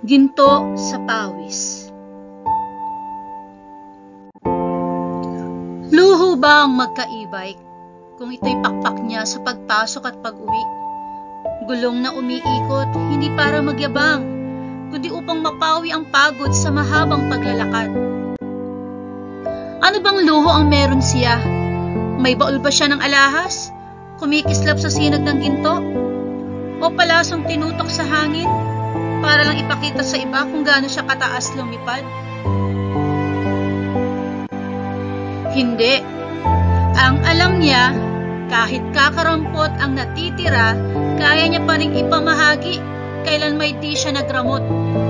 Ginto sa pawis. Luho ba ang magkaibay kung ito'y pakpak niya sa pagpasok at pag-uwi? Gulong na umiikot, hindi para magyabang, kundi upang mapawi ang pagod sa mahabang paglalakad. Ano bang luho ang meron siya? May baul ba siya ng alahas? Kumikislap sa sinag ng ginto? O palasong tinutok sa hangin para lang ipakita sa iba kung gaano siya kataas lumipad? Hindi. Ang alam niya, kahit kakarampot ang natitira, kaya niya pa rin ipamahagi kailan may di siya nagramot,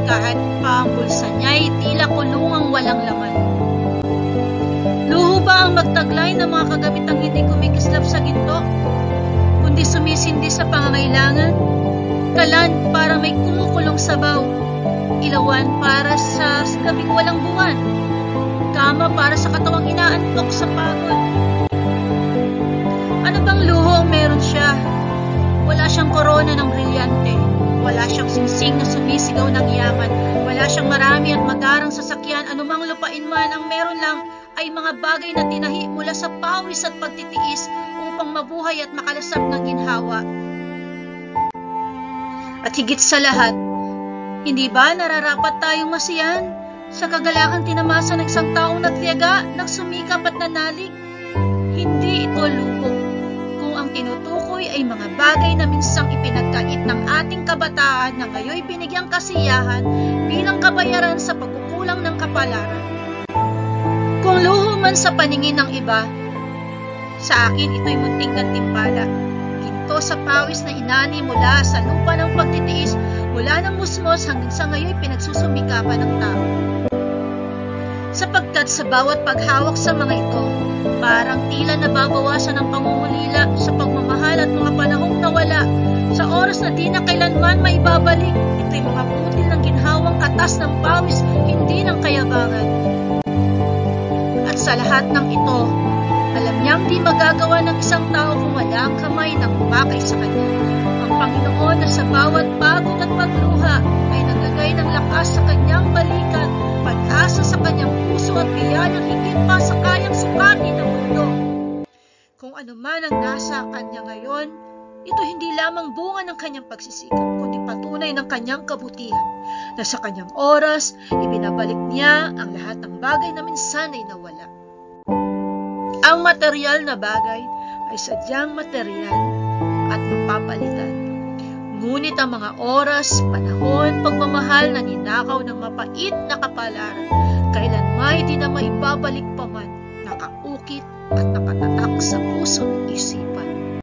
kahit pa ang bulsa niya'y tila kulungang walang laman. Luho ba ang magtaglay ng mga kagamitang hindi kumikislap sa ginto, kundi sumisindi sa pangangailangan? Kalan para may kumukulong sabaw, ilawan para sa gabing walang buwan, kama para sa katawang inaantok sa pagod. Ano bang luho ang meron siya? Wala siyang korona ng brilyante, wala siyang singsing na sumisigaw ng yaman, wala siyang marami at magarang sasakyan, anumang lupain man. Ang meron lang ay mga bagay na tinahi mula sa pawis at pagtitiis upang mabuhay at makalasap ng ginhawa. At higit sa lahat, hindi ba nararapat tayong masiyahan sa kagalakan tinamasa ng isang taong nagtiyaga, ng sumikap at nanalig? Hindi ito luho kung ang tinutukoy ay mga bagay na minsang ipinagkait ng ating kabataan na ngayoy binigyang kasiyahan bilang kabayaran sa pagkukulang ng kapalaran. Kung luho man sa paningin ng iba, sa akin ito'y munting gantimpala. Ginto sa pawis na inani mula sa lupa ng pagtitiis, mula ng musmos hanggang sa ngayon pinagsusumikapan ng tao. Sapagkat sa bawat paghawak sa mga ito, parang tila nababawasan ang pangungulila sa pagmamahal at mga panahong nawala, sa oras na di na kailanman maibabalik. Ito'y mga butil ng ginhawang katas ng pawis, hindi ng kayabangan. At sa lahat ng ito, alam niyang di magagawa ng isang tao kung wala ang kamay ng umakay sa kanya. Ang Panginoon na sa bawat pagod at pagluha ay naglagay ng lakas sa kanyang balikat, pag-asa sa kanyang puso at biyayang higit pa sa kayang sukatin ng mundo. Kung ano man ang nasa kanya ngayon, ito hindi lamang bunga ng kanyang pagsisikap, kundi patunay ng kanyang kabutihan, na sa kanyang oras, ibinabalik niya ang lahat ng bagay na minsan ay nawala. Ang material na bagay ay sadyang material at mapapalitan. Ngunit ang mga oras, panahon, pagmamahal na ninakaw ng mapait na kapalaran, kailanmay di na maibabalik pa man, nakaukit at nakatatak sa pusong isipan.